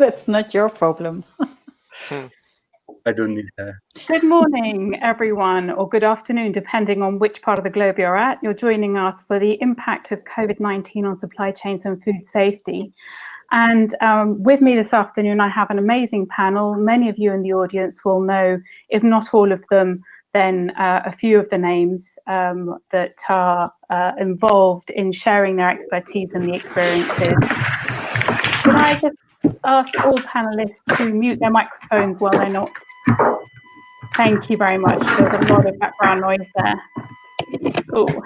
That's not your problem. I don't need that. Good morning, everyone, or good afternoon, depending on which part of the globe you're at. You're joining us for the impact of COVID-19 on supply chains and food safety. And with me this afternoon, I have an amazing panel. Many of you in the audience will know, if not all of them, then a few of the names that are involved in sharing their expertise and the experiences. Can I just ask all panelists to mute their microphones while they're not? Thank you very much. There's a lot of background noise there. Cool.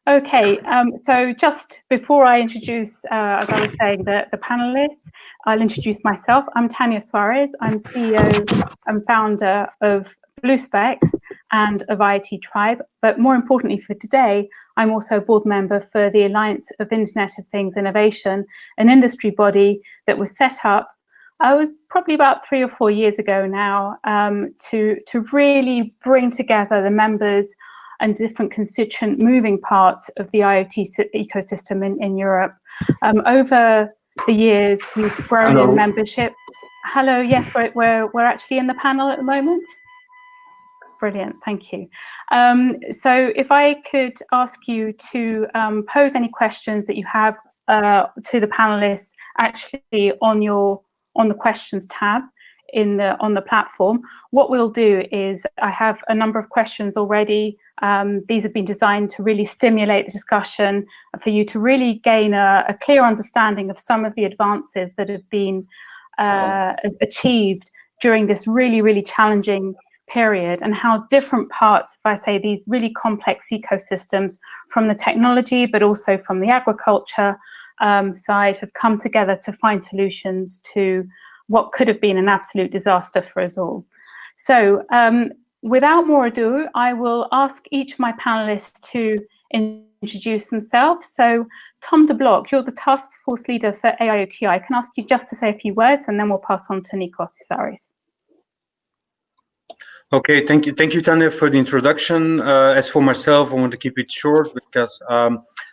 Okay, so just before I introduce, as I was saying, the panelists, I'll introduce myself. I'm Tanya Suarez. I'm CEO and founder of Blue Specs and of IoT Tribe. But more importantly for today, I'm also a board member for the Alliance of Internet of Things Innovation, an industry body that was set up, I was probably about 3 or 4 years ago now, to really bring together the members and different constituent moving parts of the IoT ecosystem in Europe. Over the years, we've grown in membership. Hello, yes, we're actually in the panel at the moment. Brilliant, thank you. So if I could ask you to pose any questions that you have to the panelists actually on the questions tab on the platform. What we'll do is, I have a number of questions already. These have been designed to really stimulate the discussion, for you to really gain a clear understanding of some of the advances that have been achieved during this really challenging period, and how different parts, if I say, these really complex ecosystems from the technology, but also from the agriculture side, have come together to find solutions to what could have been an absolute disaster for us all. So without more ado, I will ask each of my panelists to introduce themselves. So Tom de Block, you're the task force leader for AIOTI. I can ask you just to say a few words and then we'll pass on to Nikos Isaris. Okay, thank you, Tanya, for the introduction. As for myself, I want to keep it short because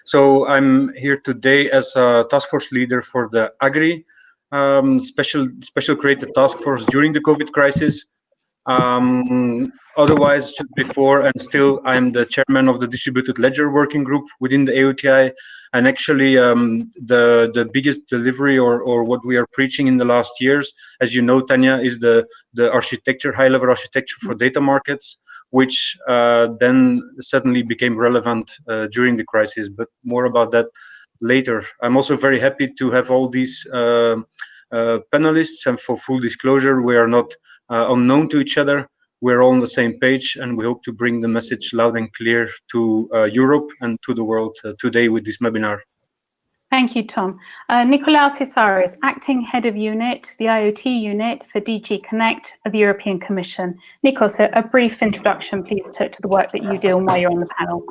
so I'm here today as a task force leader for the Agri special created task force during the COVID crisis. Otherwise, just before, and still, I'm the chairman of the distributed ledger working group within the AOTI. And actually, the biggest delivery or what we are preaching in the last years, as you know, Tanya, is the architecture, high-level architecture for data markets, which then suddenly became relevant during the crisis. But more about that later. I'm also very happy to have all these panelists, and for full disclosure, we are not unknown to each other. We're all on the same page, and we hope to bring the message loud and clear to Europe and to the world today with this webinar. Thank you, Tom. Nikolaos Isaris, Acting Head of Unit, the IoT Unit for DG Connect of the European Commission. Nikos, a brief introduction, please, to the work that you do and why you're on the panel.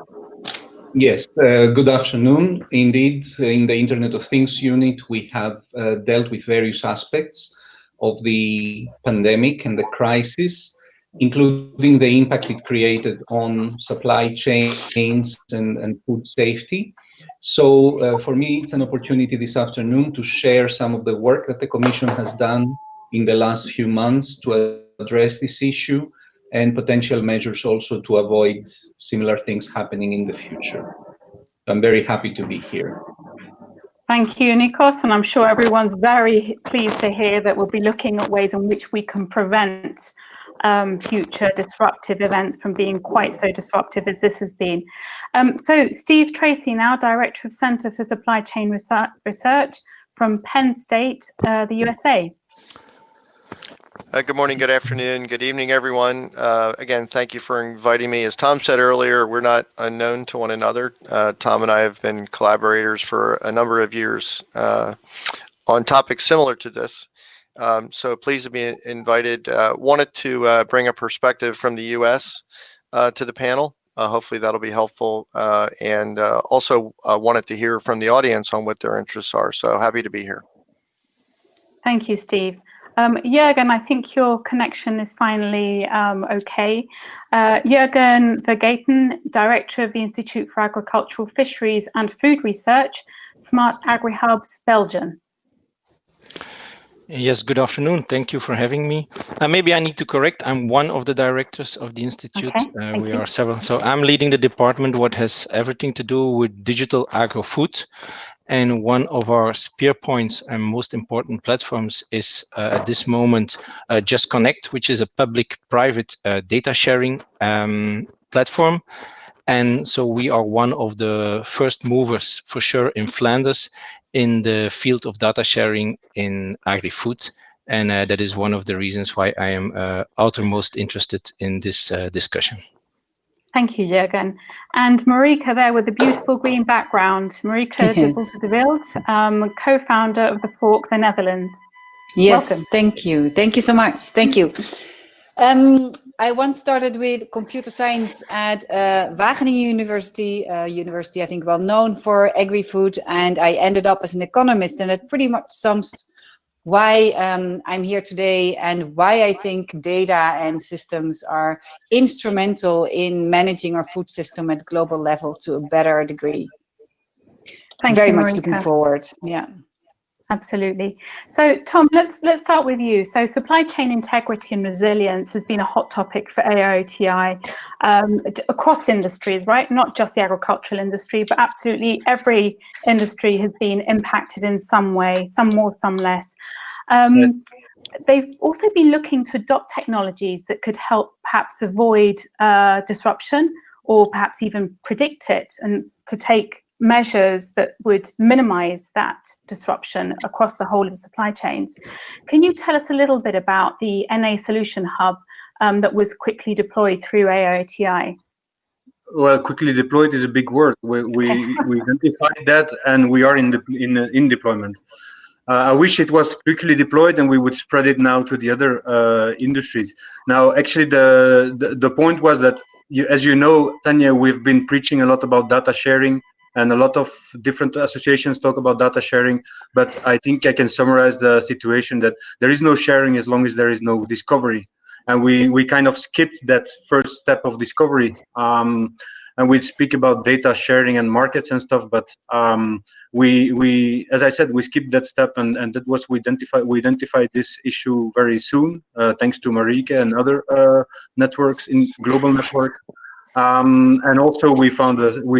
Yes, good afternoon. Indeed, in the Internet of Things unit, we have dealt with various aspects of the pandemic and the crisis, including the impact it created on supply chains and food safety. So for me, it's an opportunity this afternoon to share some of the work that the Commission has done in the last few months to address this issue, and potential measures also to avoid similar things happening in the future. I'm very happy to be here. Thank you, Nikos, and I'm sure everyone's very pleased to hear that we'll be looking at ways in which we can prevent future disruptive events from being quite so disruptive as this has been. So Steve Tracy, now Director of Center for Supply Chain Research from Penn State, the USA. Good morning, good afternoon, good evening, everyone. Again, thank you for inviting me. As Tom said earlier, we're not unknown to one another. Tom and I have been collaborators for a number of years on topics similar to this. So pleased to be invited. Wanted to bring a perspective from the US to the panel. Hopefully that'll be helpful. And also wanted to hear from the audience on what their interests are. So happy to be here. Thank you, Steve. Jürgen, I think your connection is finally okay. Jürgen Vergaten, Director of the Institute for Agricultural Fisheries and Food Research, Smart AgriHubs, Belgium. Yes, good afternoon. Thank you for having me. Maybe I need to correct, I'm one of the directors of the Institute. Okay, We are several. So I'm leading the department what has everything to do with digital agro-food. And one of our spear points and most important platforms is at this moment Just Connect, which is a public-private data sharing platform. And so we are one of the first movers for sure in Flanders in the field of data sharing in agri-food. And that is one of the reasons why I am outermost interested in this discussion. Thank you, Jürgen. And Marika there with the beautiful green background. Marika AIOTI-developed, co-founder of the Fork, the Netherlands. Yes, Welcome. thank you. Thank you so much. Thank you. I once started with computer science at Wageningen University, university I think well known for agri-food, and I ended up as an economist, and it pretty much sums why I'm here today and why I think data and systems are instrumental in managing our food system at global level to a better degree. Thank Very you, much Marika. looking forward. Yeah. Absolutely. So, Tom, let's start with you. So, supply chain integrity and resilience has been a hot topic for AIOTI across industries, right? Not just the agricultural industry, but absolutely every industry has been impacted in some way, some more, some less. They've also been looking to adopt technologies that could help perhaps avoid disruption or perhaps even predict it, and to take measures that would minimize that disruption across the whole of the supply chains. Can you tell us a little bit about the NA Solution Hub that was quickly deployed through AIOTI? Well, quickly deployed is a big word. We identified that, and we are in deployment. I wish it was quickly deployed and we would spread it now to the other industries. Now, actually, the point was that, as you know, Tanya, we've been preaching a lot about data sharing, and a lot of different associations talk about data sharing, but I think I can summarize the situation that there is no sharing as long as there is no discovery. And we kind of skipped that first step of discovery. And we speak about data sharing and markets and stuff, but we as I said, we skipped that step, and that was we identified this issue very soon, thanks to Marika and other networks in global network. And also we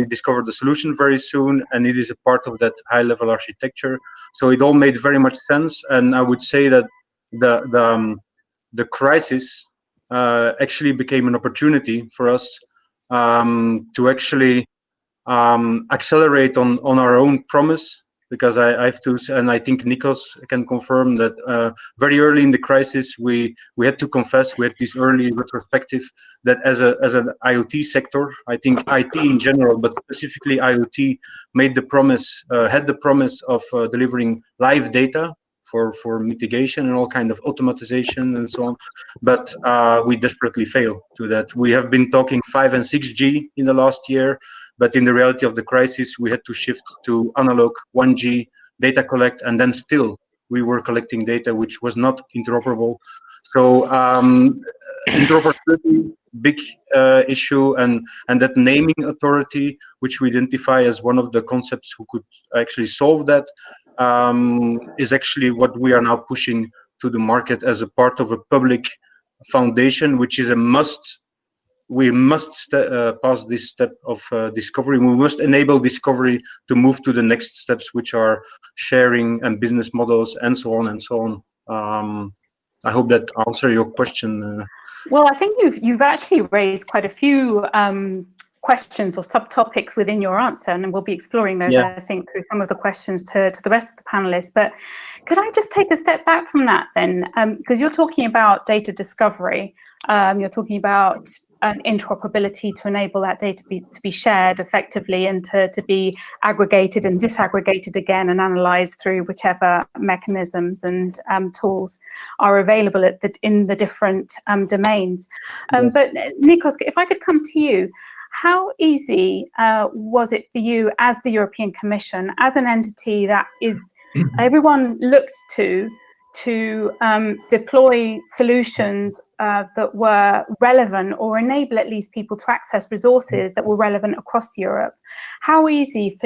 discovered the solution very soon, and it is a part of that high-level architecture. So it all made very much sense, and I would say that the crisis actually became an opportunity for us to actually accelerate on our own promise, because I have to, and I think Nikos can confirm that very early in the crisis we had to confess, we had this early retrospective, that as an IoT sector, I think IT in general, but specifically IoT, made the promise, had the promise of delivering live data for mitigation and all kind of automatization and so on, but we desperately fail to that. We have been talking 5 and 6G in the last year, but in the reality of the crisis, we had to shift to analog 1G data collect, and then still we were collecting data which was not interoperable. So interoperability, big issue, and that naming authority, which we identify as one of the concepts who could actually solve that, is actually what we are now pushing to the market as a part of a public foundation, which is a must. We must pass this step of discovery. We must enable discovery to move to the next steps, which are sharing and business models and so on and so on. I hope that answers your question. Well, I think you've actually raised quite a few questions or subtopics within your answer, and we'll be exploring those, I think, through some of the questions to the rest of the panelists. But could I just take a step back from that then? Because you're talking about data discovery, you're talking about an interoperability to enable that data to be shared effectively and to be aggregated and disaggregated again and analyzed through whichever mechanisms and tools are available in the different domains. Yes. But Nikos, if I could come to you, how easy was it for you as the European Commission, as an entity that is everyone looked to deploy solutions that were relevant or enable at least people to access resources that were relevant across Europe? How easy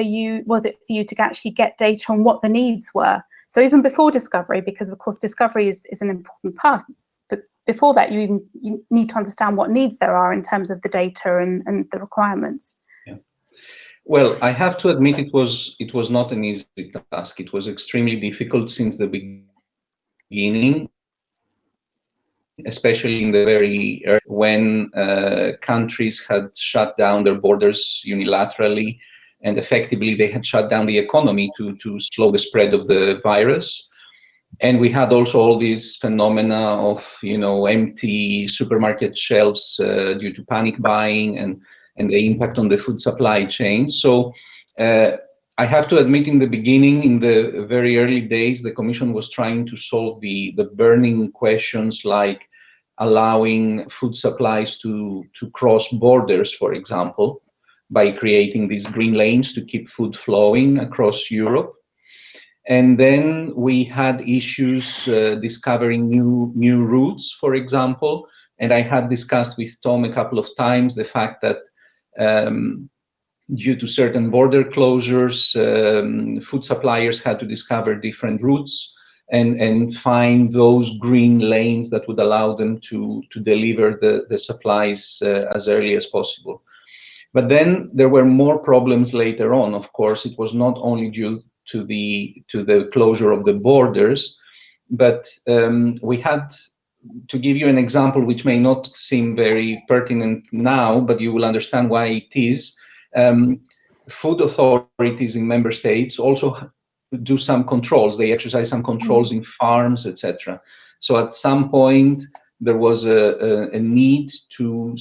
was it for you to actually get data on what the needs were So even before discovery, because of course discovery is an important part, but before that you need to understand what needs there are in terms of the data and the requirements. Yeah. Well, I have to admit it was not an easy task. It was extremely difficult since the beginning, especially in the very early, when countries had shut down their borders unilaterally, and effectively they had shut down the economy to slow the spread of the virus. And we had also all these phenomena of, empty supermarket shelves due to panic buying and the impact on the food supply chain. So I have to admit, in the beginning, in the very early days, the Commission was trying to solve the burning questions, like allowing food supplies to cross borders, for example, by creating these green lanes to keep food flowing across Europe. And then we had issues discovering new routes, for example. And I had discussed with Tom a couple of times the fact that due to certain border closures, food suppliers had to discover different routes and find those green lanes that would allow them to deliver the supplies as early as possible. But then there were more problems later on. Of course, it was not only due to the closure of the borders, but we had, to give you an example which may not seem very pertinent now, but you will understand why it is. Food authorities in member states also do some controls. They exercise some controls in farms, etc. So at some point there was a need to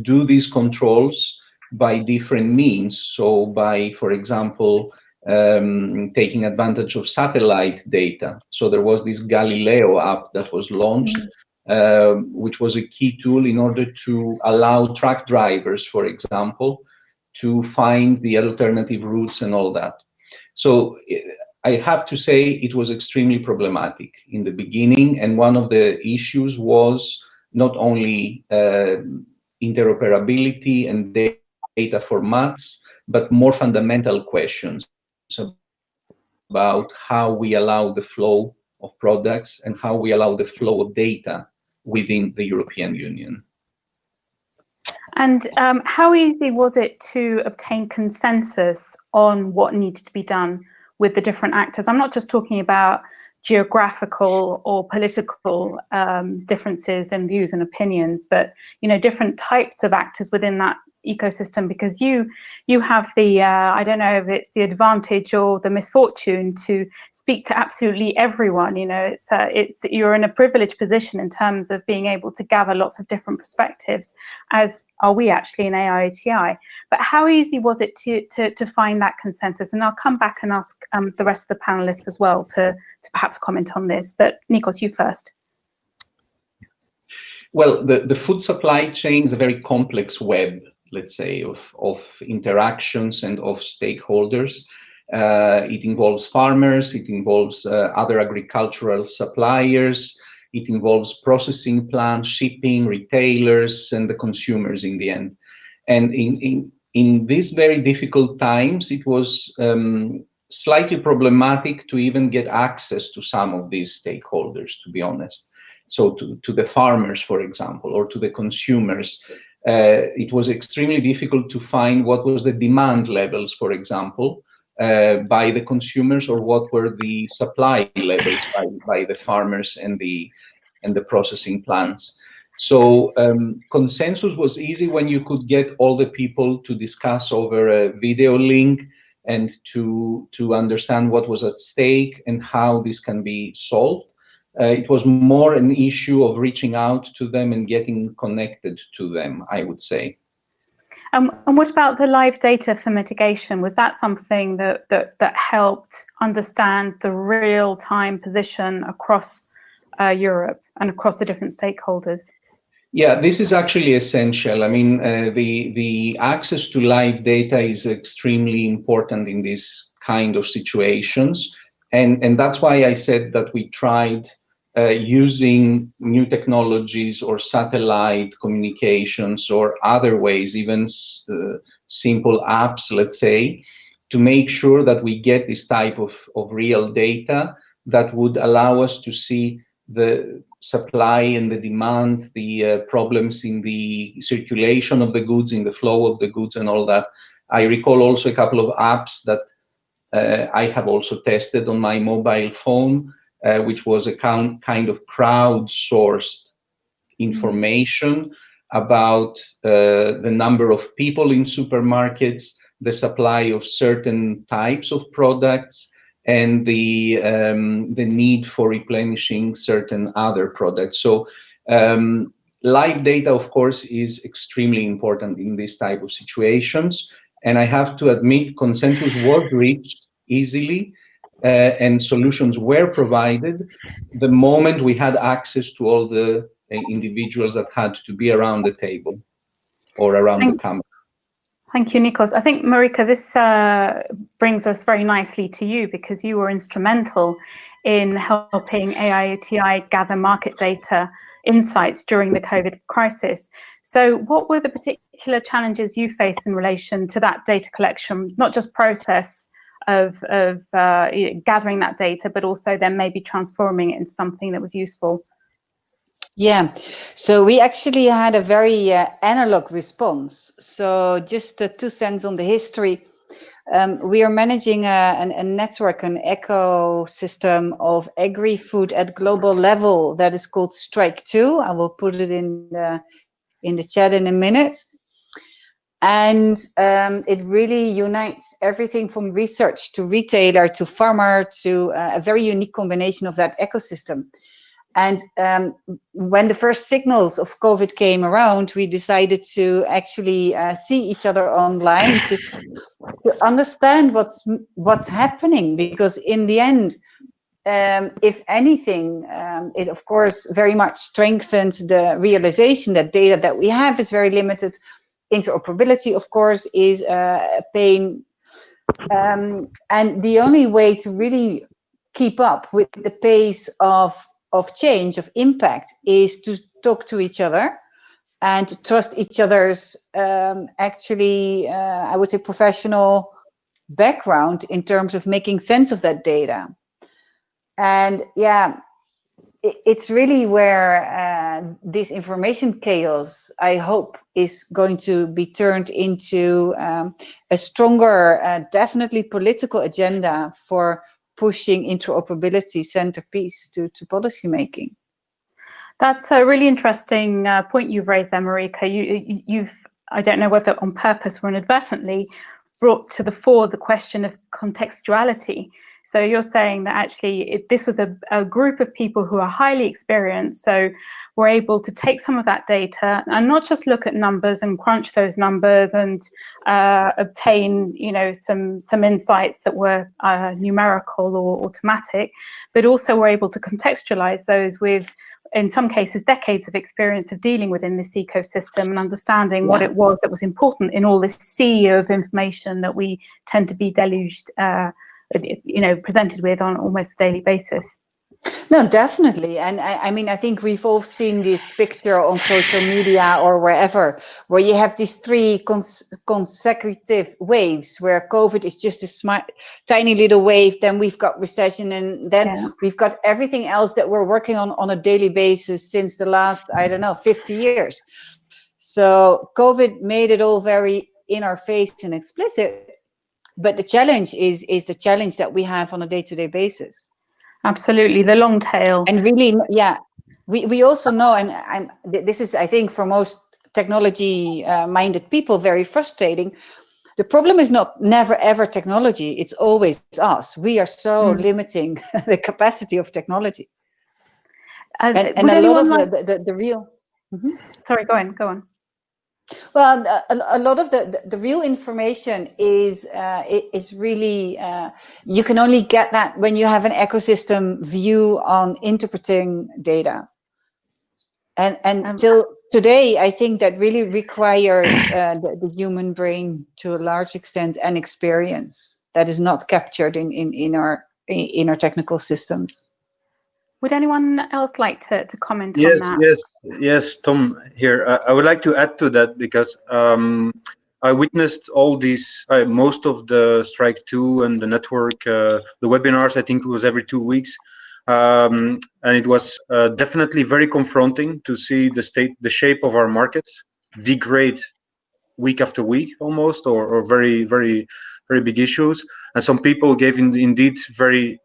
do these controls by different means. So by, for example, taking advantage of satellite data. So there was this Galileo app that was launched, which was a key tool in order to allow truck drivers, for example, to find the alternative routes and all that. So I have to say it was extremely problematic in the beginning. And one of the issues was not only interoperability and data formats, but more fundamental questions about how we allow the flow of products and how we allow the flow of data within the European Union. And how easy was it to obtain consensus on what needed to be done with the different actors? I'm not just talking about geographical or political differences in views and opinions, but different types of actors within that ecosystem, because you have the I don't know if it's the advantage or the misfortune to speak to absolutely everyone. It's you're in a privileged position in terms of being able to gather lots of different perspectives, as are we actually in AIOTI. But how easy was it to find that consensus? And I'll come back and ask the rest of the panelists as well to perhaps comment on this. But Nikos, you first. Well, the food supply chain is a very complex web, let's say, of interactions and of stakeholders. It involves farmers, it involves other agricultural suppliers, it involves processing plants, shipping, retailers, and the consumers in the end. And in these very difficult times, it was slightly problematic to even get access to some of these stakeholders, to be honest. So to the farmers, for example, or to the consumers. It was extremely difficult to find what was the demand levels, for example, by the consumers, or what were the supply levels by the farmers and the processing plants. So consensus was easy when you could get all the people to discuss over a video link and to understand what was at stake and how this can be solved. It was more an issue of reaching out to them and getting connected to them, I would say. And what about the live data for mitigation? Was that something that helped understand the real-time position across Europe and across the different stakeholders? Yeah, this is actually essential. I mean, the access to live data is extremely important in this kind of situations. And that's why I said that we tried using new technologies or satellite communications or other ways, even simple apps, let's say, to make sure that we get this type of real data that would allow us to see the supply and the demand, the problems in the circulation of the goods, in the flow of the goods and all that. I recall also a couple of apps that I have also tested on my mobile phone, which was a kind of crowdsourced information about the number of people in supermarkets, the supply of certain types of products, and the need for replenishing certain other products. So live data, of course, is extremely important in this type of situations. And I have to admit, consensus was reached easily and solutions were provided the moment we had access to all the individuals that had to be around the table or around the camera. Thank you, Nikos. I think, Marika, this brings us very nicely to you, because you were instrumental in helping AIOTI gather market data insights during the COVID crisis. So what were the particular challenges you faced in relation to that data collection, not just process of gathering that data, but also then maybe transforming it into something that was useful? Yeah, so we actually had a very analog response. So just 2 cents on the history. We are managing a network, an ecosystem of agri-food at global level that is called Strike 2. I will put it in the chat in a minute. And it really unites everything from research to retailer to farmer to a very unique combination of that ecosystem. And when the first signals of COVID came around, we decided to actually see each other online to understand what's happening, because in the end, if anything, it of course very much strengthened the realization that data that we have is very limited. Interoperability, of course, is a pain, and the only way to really keep up with the pace of change, of impact, is to talk to each other and to trust each other's actually, I would say, professional background in terms of making sense of that data. And yeah, it's really where this information chaos, I hope, is going to be turned into a stronger, definitely political agenda for pushing interoperability centerpiece to policy making. That's a really interesting point you've raised there, Marika. You've, I don't know whether on purpose or inadvertently, brought to the fore the question of contextuality. So you're saying that actually this was a group of people who are highly experienced, so we're able to take some of that data and not just look at numbers and crunch those numbers and obtain, you know, some insights that were numerical or automatic, but also we're able to contextualize those with, in some cases, decades of experience of dealing within this ecosystem and understanding what it was that was important in all this sea of information that we tend to be deluged, you know, presented with on almost a daily basis. No, definitely. And I mean, I think we've all seen this picture on social media or wherever, where you have these 3 consecutive waves, where COVID is just a tiny little wave, then we've got recession, and then we've got everything else that we're working on a daily basis since the last, I don't know, 50 years. So COVID made it all very in our face and explicit. But the challenge is the challenge that we have on a day-to-day basis. Absolutely, the long tail. And really, yeah, we also know, and this is, I think, for most technology-minded people, very frustrating. The problem is never ever technology; it's always us. We are so limiting the capacity of technology, and a lot of the real. Sorry, go on. Well, a lot of the real information is really, you can only get that when you have an ecosystem view on interpreting data. And until today, I think that really requires the human brain to a large extent and experience that is not captured in our technical systems. Would anyone else like to comment on that? Yes, Tom here. I would like to add to that, because I witnessed all these, most of the Strike 2 and the network, the webinars. I think it was every 2 weeks. And it was definitely very confronting to see the shape of our markets degrade week after week almost, or very, very, very big issues. And some people gave indeed very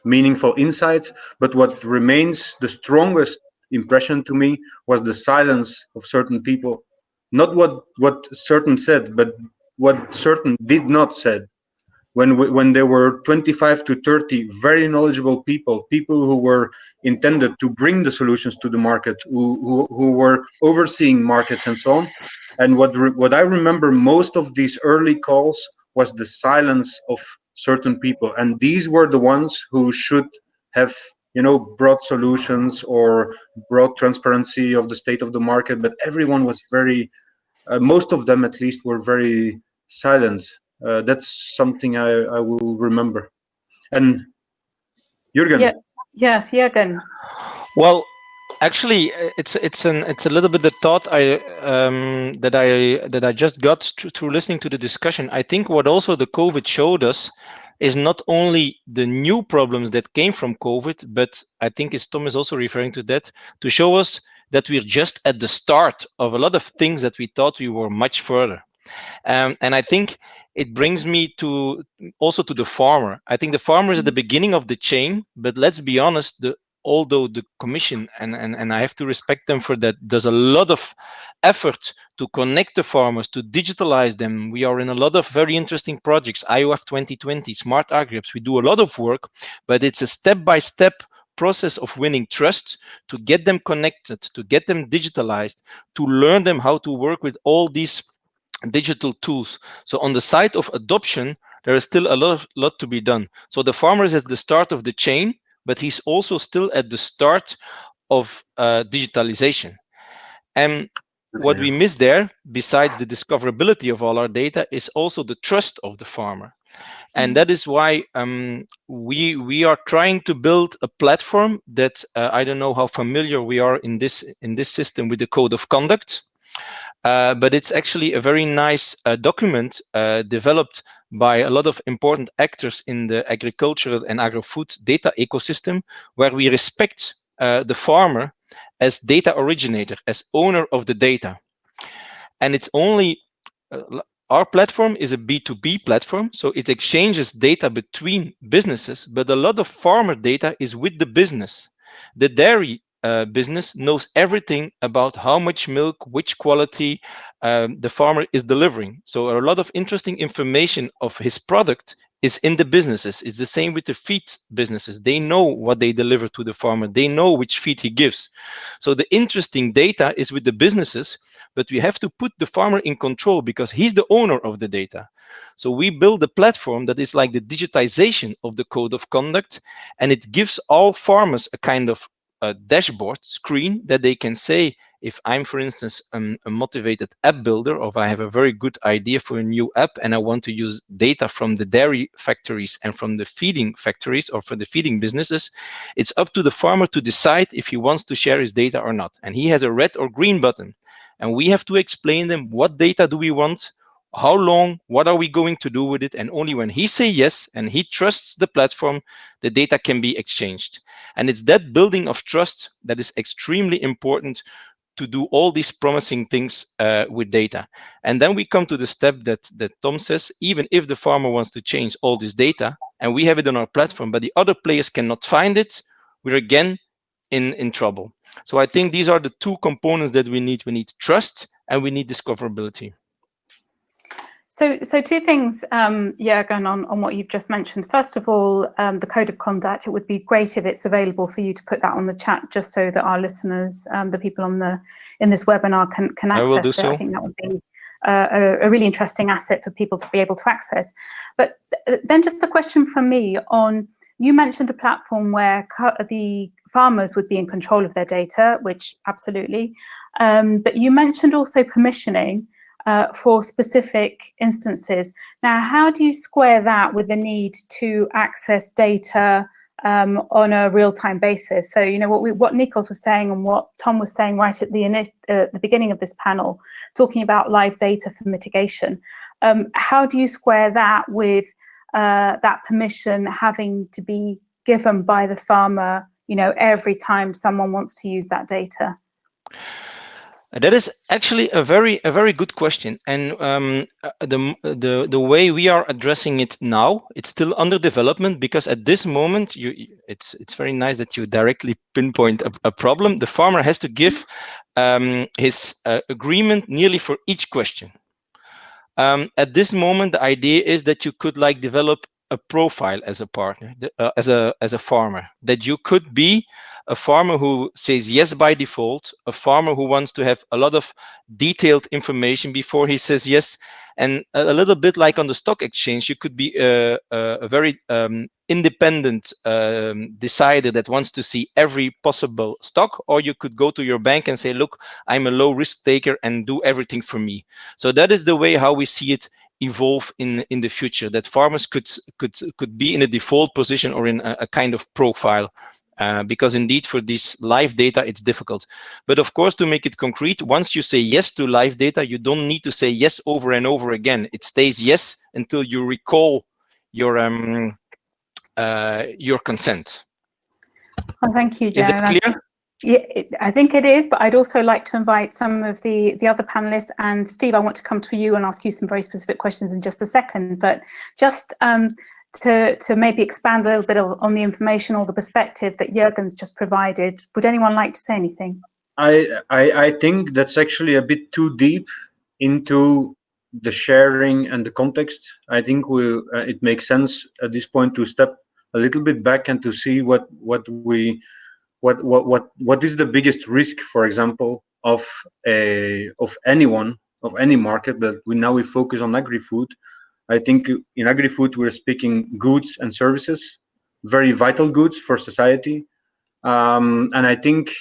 meaningful insights. But what remains the strongest impression to me was the silence of certain people. Not what certain said, but what certain did not said. When there were 25 to 30 very knowledgeable people who were intended to bring the solutions to the market, who were overseeing markets and so on. And what I remember most of these early calls was the silence of certain people, and these were the ones who should have, you know, brought solutions or brought transparency of the state of the market. But everyone was very, most of them at least, were very silent. That's something I will remember. And Jürgen. Yeah. Yes, Jürgen. Well, actually, it's a little bit the thought that I just got through listening to the discussion. I think what also the COVID showed us is not only the new problems that came from COVID, but I think as Tom is also referring to that, to show us that we're just at the start of a lot of things that we thought we were much further. And I think it brings me to also to the farmer. I think the farmer is at the beginning of the chain, but let's be honest, although the Commission, and I have to respect them for that, does a lot of effort to connect the farmers, to digitalize them. We are in a lot of very interesting projects, IOF 2020, Smart Agrips. We do a lot of work, but it's a step-by-step process of winning trust, to get them connected, to get them digitalized, to learn them how to work with all these digital tools. So on the side of adoption, there is still a lot to be done. So the farmer is at the start of the chain, but he's also still at the start of digitalization. And what we miss there, besides the discoverability of all our data, is also the trust of the farmer. And that is why we are trying to build a platform that I don't know how familiar we are in this system with the code of conduct. But it's actually a very nice document developed by a lot of important actors in the agricultural and agri-food data ecosystem, where we respect the farmer as data originator, as owner of the data. And it's only, our platform is a B2B platform, so it exchanges data between businesses, but a lot of farmer data is with the business. The dairy business knows everything about how much milk, which quality the farmer is delivering. So a lot of interesting information of his product is in the businesses. It's the same with the feed businesses. They know what they deliver to the farmer. They know which feed he gives. So the interesting data is with the businesses, but we have to put the farmer in control because he's the owner of the data. So we build a platform that is like the digitization of the code of conduct, and it gives all farmers a kind of a dashboard screen that they can say, if I'm, for instance, a motivated app builder, or if I have a very good idea for a new app and I want to use data from the dairy factories and from the feeding factories or for the feeding businesses, it's up to the farmer to decide if he wants to share his data or not. And he has a red or green button. And we have to explain them what data do we want, how long, what are we going to do with it, and only when he says yes and he trusts the platform, the data can be exchanged. And it's that building of trust that is extremely important to do all these promising things with data. And then we come to the step that Tom says, even if the farmer wants to change all this data and we have it on our platform, but the other players cannot find it, we're again in trouble. So I think these are the two components that we need. We need trust and we need discoverability. So two things, Jürgen, on what you've just mentioned. First of all, the code of conduct, it would be great if it's available for you to put that on the chat, just so that our listeners, the people in this webinar can access I will do it. so. I think that would be a really interesting asset for people to be able to access. But then just a question from me on, you mentioned a platform where the farmers would be in control of their data, which absolutely, but you mentioned also permissioning for specific instances. Now, how do you square that with the need to access data on a real-time basis. So, you know, what Nikos was saying and what Tom was saying right at the beginning of this panel, talking about live data for mitigation. How do you square that with that permission having to be given by the farmer, you know, every time someone wants to use that data? That is actually a very good question, and the way we are addressing it now, it's still under development, because at this moment it's very nice that you directly pinpoint a problem. The farmer has to give his agreement nearly for each question. At this moment, the idea is that you could like develop a profile as a partner, as a farmer, that you could be a farmer who says yes by default, a farmer who wants to have a lot of detailed information before he says yes, and a little bit like on the stock exchange, you could be a very independent decider that wants to see every possible stock, or you could go to your bank and say, look, I'm a low risk taker and do everything for me. So that is the way how we see it evolve in the future, that farmers could be in a default position or in a kind of profile. Because indeed for this live data, it's difficult. But of course, to make it concrete, once you say yes to live data, you don't need to say yes over and over again. It stays yes until you recall your consent. Oh, thank you, Joe. Is that clear? Yeah, I think it is, but I'd also like to invite some of the other panelists. And Steve, I want to come to you and ask you some very specific questions in just a second. But just to maybe expand a little bit on the information or the perspective that Jürgen's just provided, would anyone like to say anything? I think that's actually a bit too deep into the sharing and the context. I think it makes sense at this point to step a little bit back and to see what is the biggest risk, for example, of any market. But we focus on agri-food. I think in agri-food we're speaking goods and services, very vital goods for society. And I think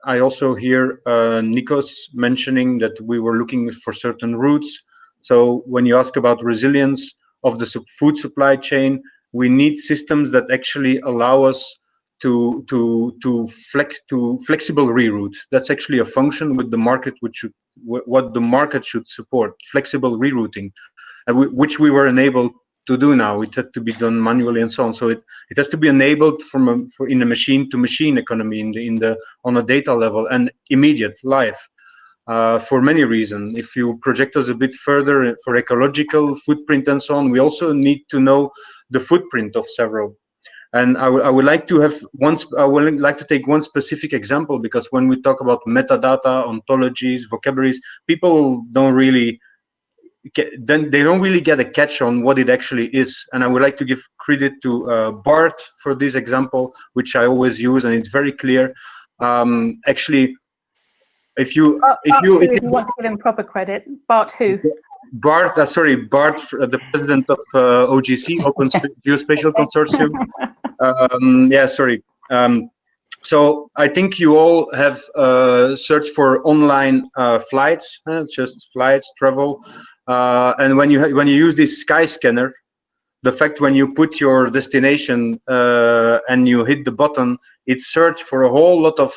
I also hear Nikos mentioning that we were looking for certain routes. So when you ask about resilience of the food supply chain, we need systems that actually allow us to flexible reroute. That's actually a function with the market, what the market should support, flexible rerouting, which we were enabled to do now. It had to be done manually and so on. So it has to be enabled in a machine to machine economy on a data level and immediate live. For many reasons. If you project us a bit further for ecological footprint and so on, we also need to know the footprint of several. And I would like to take one specific example, because when we talk about metadata, ontologies, vocabularies, people don't really get a catch on what it actually is. And I would like to give credit to Bart for this example, which I always use, and it's very clear. Actually, if you want to give him proper credit, Bart who? Bart, the president of OGC, Open Geospatial Consortium. So I think you all have searched for online flights, just flights, travel, and when you use this sky scanner, the fact when you put your destination and you hit the button, it search for a whole lot of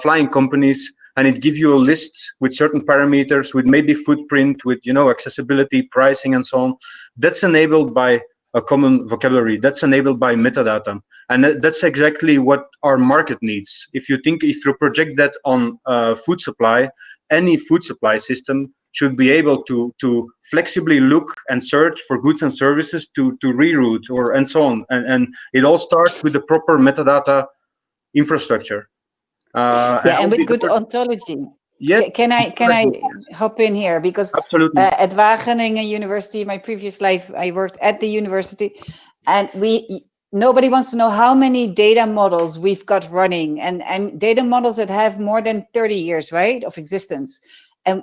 flying companies, and it gives you a list with certain parameters, with maybe footprint, with accessibility, pricing, and so on. That's enabled by a common vocabulary. That's enabled by metadata, and that's exactly what our market needs. If you project that on food supply, any food supply system should be able to flexibly look and search for goods and services to reroute and so on. And it all starts with the proper metadata infrastructure. And with good ontology. Yeah. Can I hop in here? Because absolutely. At Wageningen University, my previous life, I worked at the university, and nobody wants to know how many data models we've got running, and data models that have more than 30 years, right, of existence. And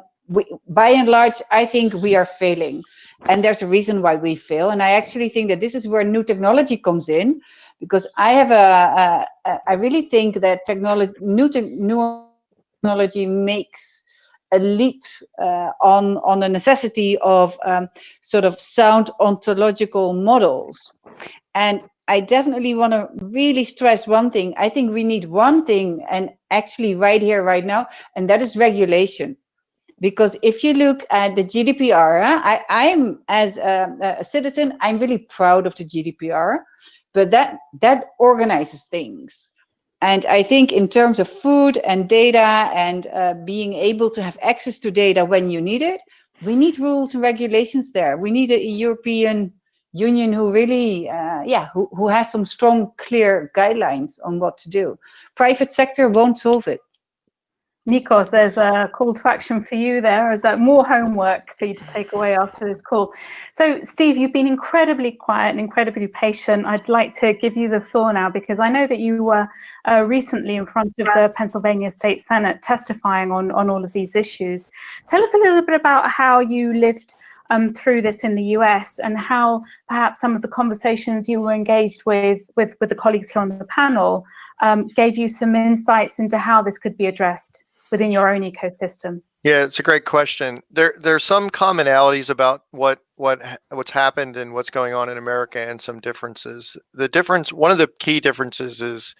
by and large, I think we are failing, and there's a reason why we fail. And I actually think that this is where new technology comes in, because I really think that new technology makes a leap on the necessity of sort of sound ontological models. And I definitely want to really stress one thing. I think we need one thing, and actually right here, right now, and that is regulation. Because if you look at the GDPR, I'm as a citizen, I'm really proud of the GDPR, but that organizes things. And I think in terms of food and data and being able to have access to data when you need it, we need rules and regulations there. We need a European Union who really, who has some strong, clear guidelines on what to do. Private sector won't solve it. Nikos, there's a call to action for you there. Is that more homework for you to take away after this call? So, Steve, you've been incredibly quiet and incredibly patient. I'd like to give you the floor now, because I know that you were recently in front of the Pennsylvania State Senate testifying on all of these issues. Tell us a little bit about how you lived through this in the US, and how perhaps some of the conversations you were engaged with the colleagues here on the panel gave you some insights into how this could be addressed within your own ecosystem. Yeah, it's a great question. There's some commonalities about what's happened and what's going on in America, and some differences. One of the key differences is,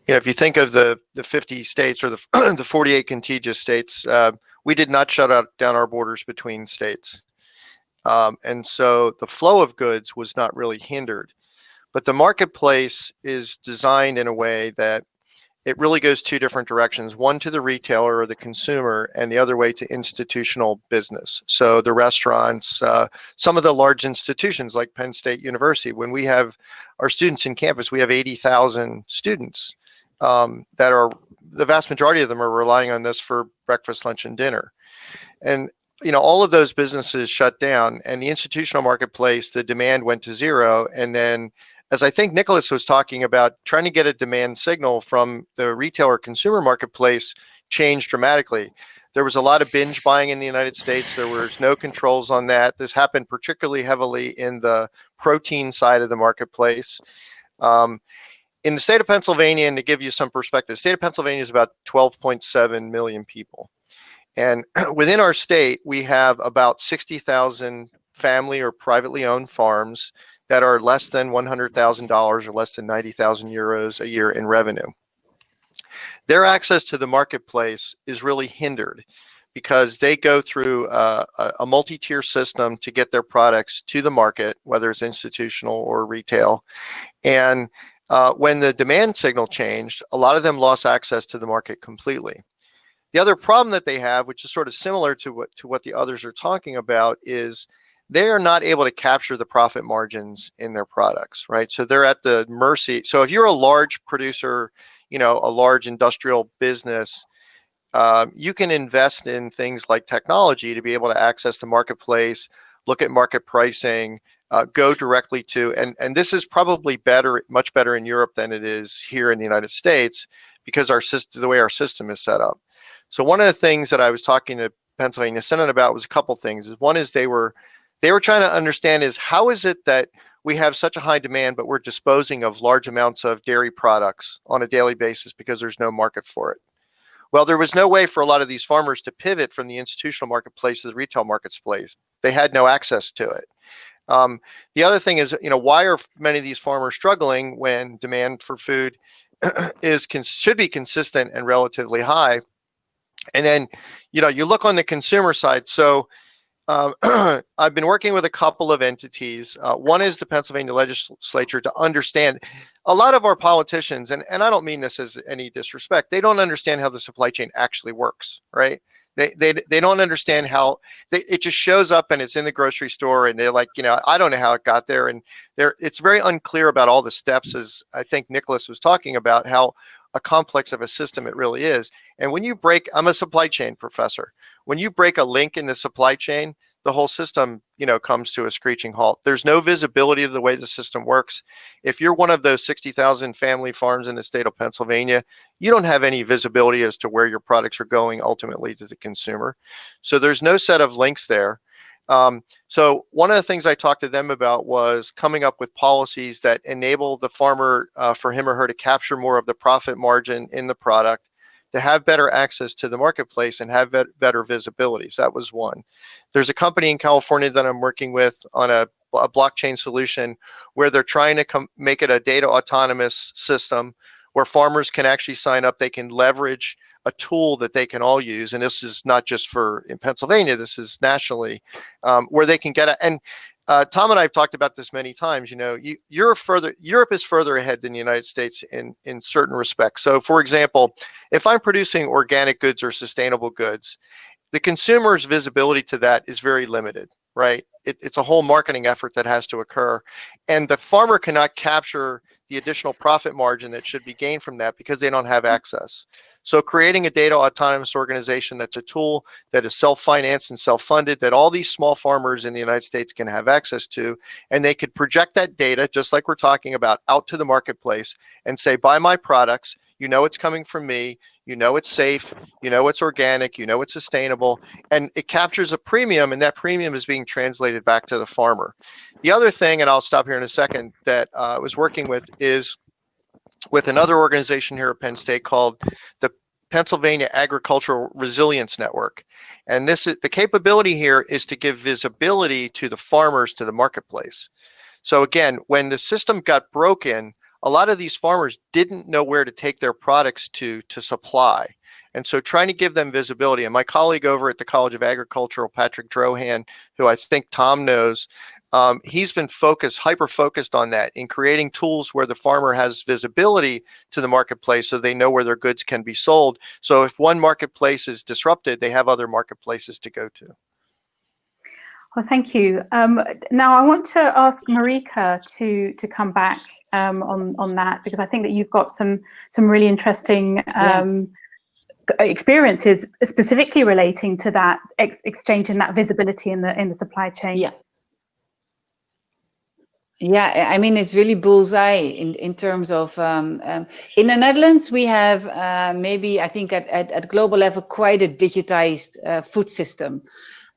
if you think of the 50 states or the 48 contiguous states, we did not shut down our borders between states. And so the flow of goods was not really hindered. But the marketplace is designed in a way that it really goes two different directions, one to the retailer or the consumer, and the other way to institutional business. So the restaurants, some of the large institutions like Penn State University, when we have our students in campus, we have 80,000 students that are, the vast majority of them are relying on this for breakfast, lunch, and dinner. And all of those businesses shut down, and the institutional marketplace, the demand went to zero. And then, as I think Nicholas was talking about, trying to get a demand signal from the retailer consumer marketplace changed dramatically. There was a lot of binge buying in the United States. There was no controls on that. This happened particularly heavily in the protein side of the marketplace. In the state of Pennsylvania, and to give you some perspective, the state of Pennsylvania is about 12.7 million people. And within our state, we have about 60,000 family or privately owned farms that are less than $100,000 or less than 90,000 euros a year in revenue. Their access to the marketplace is really hindered because they go through a multi-tier system to get their products to the market, whether it's institutional or retail. And when the demand signal changed, a lot of them lost access to the market completely. The other problem that they have, which is sort of similar to what the others are talking about, is they are not able to capture the profit margins in their products, right? So they're at the mercy. So if you're a large producer, a large industrial business, you can invest in things like technology to be able to access the marketplace, look at market pricing, go directly to, and this is probably much better in Europe than it is here in the United States, because the way our system is set up. So one of the things that I was talking to Pennsylvania Senate about was a couple things. One is they were trying to understand is how is it that we have such a high demand, but we're disposing of large amounts of dairy products on a daily basis because there's no market for it. Well, there was no way for a lot of these farmers to pivot from the institutional marketplace to the retail marketplace. They had no access to it. The other thing is, why are many of these farmers struggling when demand for food should be consistent and relatively high? And then, you look on the consumer side. So I've been working with a couple of entities. One is the Pennsylvania legislature, to understand a lot of our politicians, and I don't mean this as any disrespect, they don't understand how the supply chain actually works, right? They don't understand how it just shows up and it's in the grocery store, and they're like, I don't know how it got there. And it's very unclear about all the steps, as I think Nicholas was talking about, how a complex of a system it really is. And when you I'm a supply chain professor. When you break a link in the supply chain, the whole system, comes to a screeching halt. There's no visibility of the way the system works. If you're one of those 60,000 family farms in the state of Pennsylvania, you don't have any visibility as to where your products are going ultimately to the consumer. So there's no set of links there. So one of the things I talked to them about was coming up with policies that enable the farmer for him or her to capture more of the profit margin in the product, to have better access to the marketplace and have better visibility. So that was one. There's a company in California that I'm working with on a a blockchain solution where they're trying to make it a data autonomous system where farmers can actually sign up. They can leverage a tool that they can all use, and this is not just for in Pennsylvania. This is nationally, where they can get it. And Tom and I have talked about this many times. You know, Europe is further ahead than the United States in certain respects. So, for example, if I'm producing organic goods or sustainable goods, the consumer's visibility to that is very limited, right? It's a whole marketing effort that has to occur, and the farmer cannot capture the additional profit margin that should be gained from that because they don't have access. So creating a data autonomous organization that's a tool that is self-financed and self-funded that all these small farmers in the United States can have access to, and they could project that data, just like we're talking about, out to the marketplace and say, buy my products, you know it's coming from me, you know it's safe, you know it's organic, you know it's sustainable, and it captures a premium, and that premium is being translated back to the farmer. The other thing, and I'll stop here in a second, that I was working with is with another organization here at Penn State called the Pennsylvania Agricultural Resilience Network. And this is the capability here is to give visibility to the farmers to the marketplace. So again, when the system got broken, a lot of these farmers didn't know where to take their products to supply. And so trying to give them visibility, and my colleague over at the College of Agricultural, Patrick Drohan, who I think Tom knows, he's been hyper-focused on that in creating tools where the farmer has visibility to the marketplace so they know where their goods can be sold. So if one marketplace is disrupted, they have other marketplaces to go to. Well, thank you. Now I want to ask Marika to come back on that, because I think that you've got some really interesting experiences specifically relating to that exchange and that visibility in the supply chain. Yeah. Yeah, I mean, it's really bullseye in terms of, in the Netherlands, we have maybe, I think at global level, quite a digitized food system.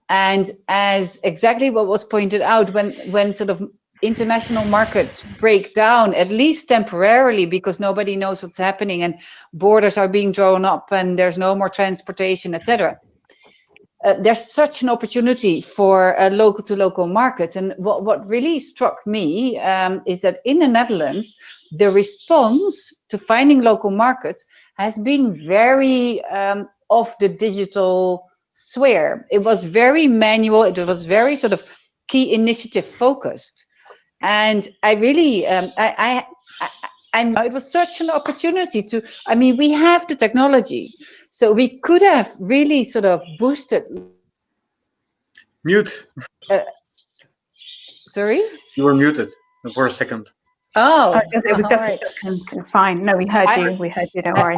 And as exactly what was pointed out, when sort of international markets break down, at least temporarily, because nobody knows what's happening and borders are being drawn up and there's no more transportation, etc. There's such an opportunity for local to local markets. And what really struck me is that in the Netherlands, the response to finding local markets has been very off the digital sphere. It was very manual. It was very sort of key initiative focused. And I really, it was such an opportunity to, I mean, we have the technology. So we could have really sort of boosted. Mute. Sorry? You were muted for a second. Oh, it was just a second. It's fine. No, we heard you. We heard you. Don't worry.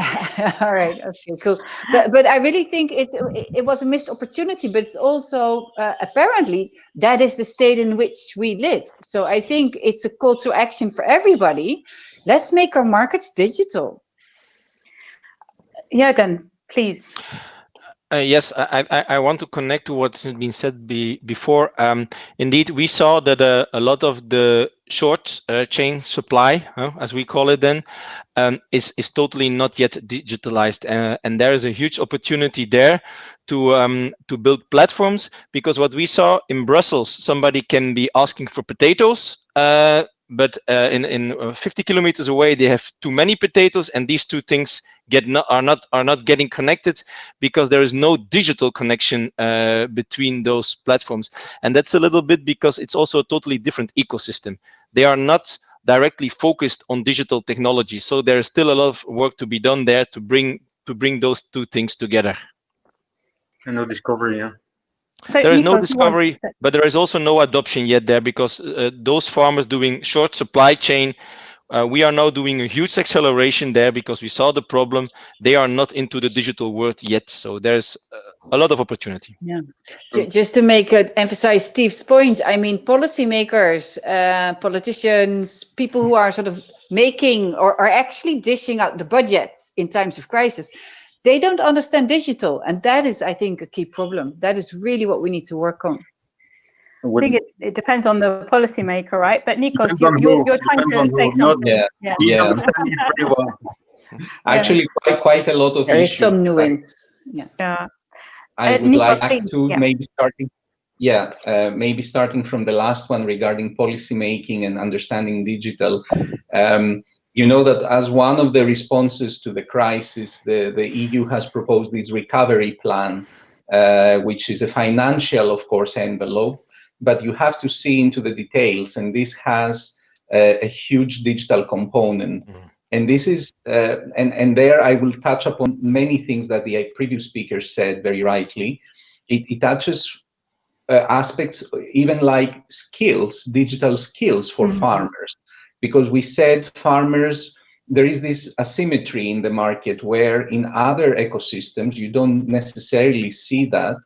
All right. Okay. Cool. But I really think it was a missed opportunity. But it's also apparently that is the state in which we live. So I think it's a call to action for everybody. Let's make our markets digital. Jürgen, please. Yes, I want to connect to what has been said before. Indeed, we saw that a lot of the short chain supply, as we call it then, is totally not yet digitalized. And there is a huge opportunity there to build platforms, because what we saw in Brussels, somebody can be asking for potatoes, but in 50 kilometers away, they have too many potatoes, and these two things are not getting connected because there is no digital connection between those platforms. And that's a little bit because it's also a totally different ecosystem. They are not directly focused on digital technology, so there is still a lot of work to be done there to bring those two things together. And no discovery, yeah. So there is no discovery, but there is also no adoption yet there, because those farmers doing short supply chain, we are now doing a huge acceleration there because we saw the problem. They are not into the digital world yet, so there's a lot of opportunity. Yeah, just to emphasize Steve's point, I mean, policymakers, politicians, people who are sort of making or are actually dishing out the budgets in times of crisis, they don't understand digital, and that is, I think, a key problem. That is really what we need to work on. I think it depends on the policymaker, right? But Nikos, you're trying to say something. Yeah. He's understanding it very well. Actually, quite a lot of there issues. Is some nuance. Yeah. I would like to maybe starting Yeah, maybe starting from the last one regarding policy making and understanding digital. You know that as one of the responses to the crisis, the EU has proposed this recovery plan, which is a financial, of course, envelope, but you have to see into the details, and this has a huge digital component. And this is, and there I will touch upon many things that the previous speaker said very rightly. It touches aspects, even like skills, digital skills for farmers, because we said farmers, there is this asymmetry in the market where in other ecosystems you don't necessarily see that,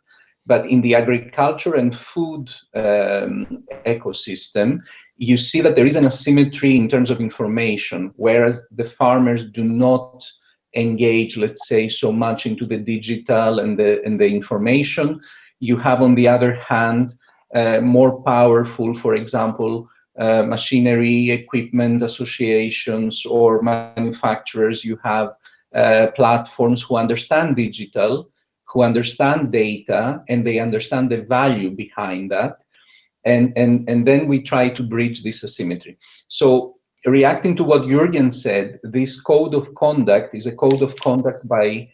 but in the agriculture and food ecosystem, you see that there is an asymmetry in terms of information, whereas the farmers do not engage, let's say, so much into the digital and the information. You have, on the other hand, more powerful, for example, machinery, equipment associations, or manufacturers. You have platforms who understand digital, who understand data, and they understand the value behind that. And then we try to bridge this asymmetry. So reacting to what Jürgen said, this code of conduct is a code of conduct by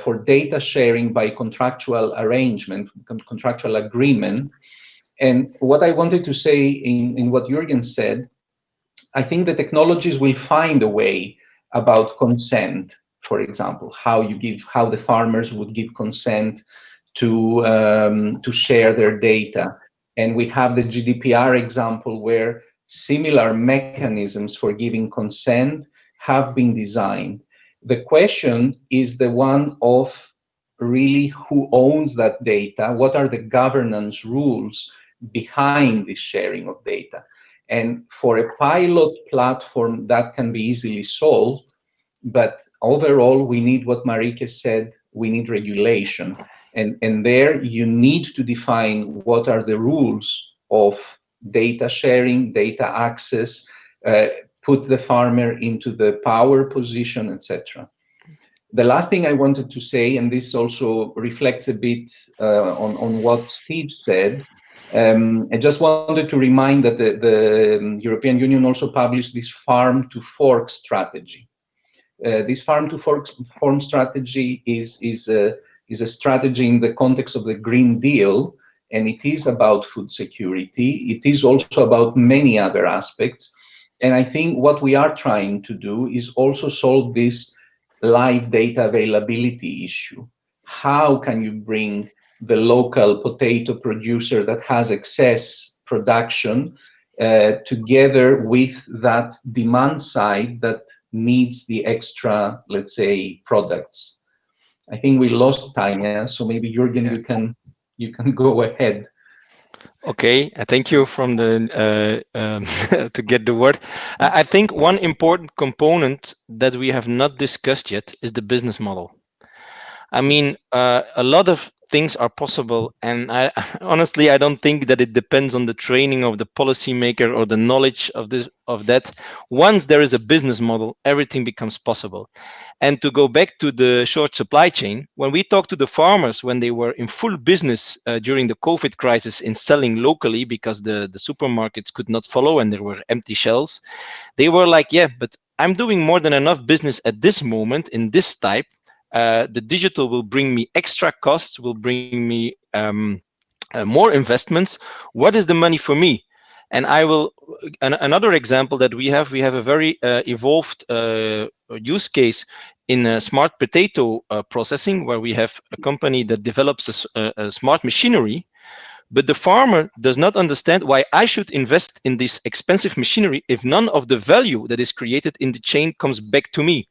for data sharing by contractual arrangement, contractual agreement. And what I wanted to say in what Jürgen said, I think the technologies will find a way about consent, for example, how the farmers would give consent to share their data. And we have the GDPR example where similar mechanisms for giving consent have been designed. The question is the one of really who owns that data, what are the governance rules behind this sharing of data. And for a pilot platform, that can be easily solved, but overall, we need what Marike said, we need regulation. And there you need to define what are the rules of data sharing, data access, put the farmer into the power position, etc. The last thing I wanted to say, and this also reflects a bit on what Steve said, I just wanted to remind that the European Union also published this farm to fork strategy. This farm to fork strategy is a strategy in the context of the Green Deal, and it is about food security. It is also about many other aspects. And I think what we are trying to do is also solve this live data availability issue. How can you bring the local potato producer that has excess production together with that demand side that needs the extra, let's say, products? I think we lost Tanya, so maybe Jürgen, you can go ahead. Okay, thank you from the to get the word. I think one important component that we have not discussed yet is the business model. I mean, a lot of things are possible, and honestly, I don't think that it depends on the training of the policymaker or the knowledge of that. Once there is a business model, everything becomes possible. And to go back to the short supply chain, when we talked to the farmers when they were in full business during the COVID crisis in selling locally because the supermarkets could not follow and there were empty shelves, they were like, yeah, but I'm doing more than enough business at this moment in this type. The digital will bring me extra costs, will bring me more investments. What is the money for me? And I will, another example that we have a very evolved use case in smart potato processing, where we have a company that develops a smart machinery. But the farmer does not understand why I should invest in this expensive machinery if none of the value that is created in the chain comes back to me.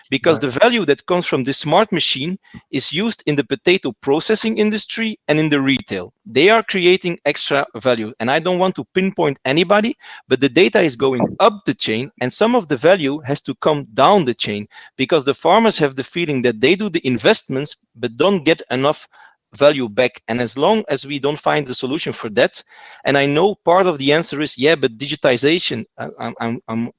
Because the value that comes from this smart machine is used in the potato processing industry and in the retail. They are creating extra value. And I don't want to pinpoint anybody, but the data is going up the chain and some of the value has to come down the chain because the farmers have the feeling that they do the investments but don't get enough value back. And as long as we don't find the solution for that, and I know part of the answer is, yeah, but digitization, I'm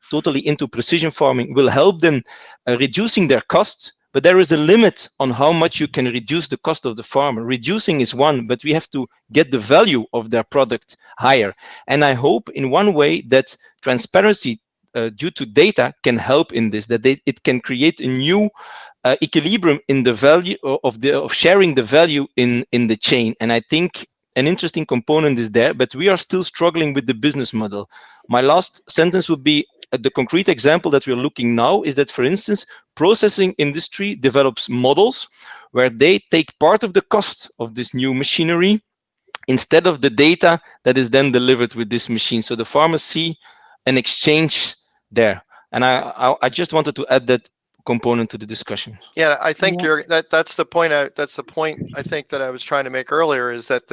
totally into precision farming, will help them reducing their costs, but there is a limit on how much you can reduce the cost of the farmer. Reducing is one, but we have to get the value of their product higher. And I hope in one way that transparency due to data can help in this, that it can create a new equilibrium in the value of sharing the value in the chain. And I think an interesting component is there, but we are still struggling with the business model. My last sentence would be the concrete example that we're looking now is that, for instance, processing industry develops models where they take part of the cost of this new machinery instead of the data that is then delivered with this machine. So the farmers see an exchange there. And I just wanted to add that component to the discussion. Yeah, I think that's the point. That's the point I think that I was trying to make earlier, is that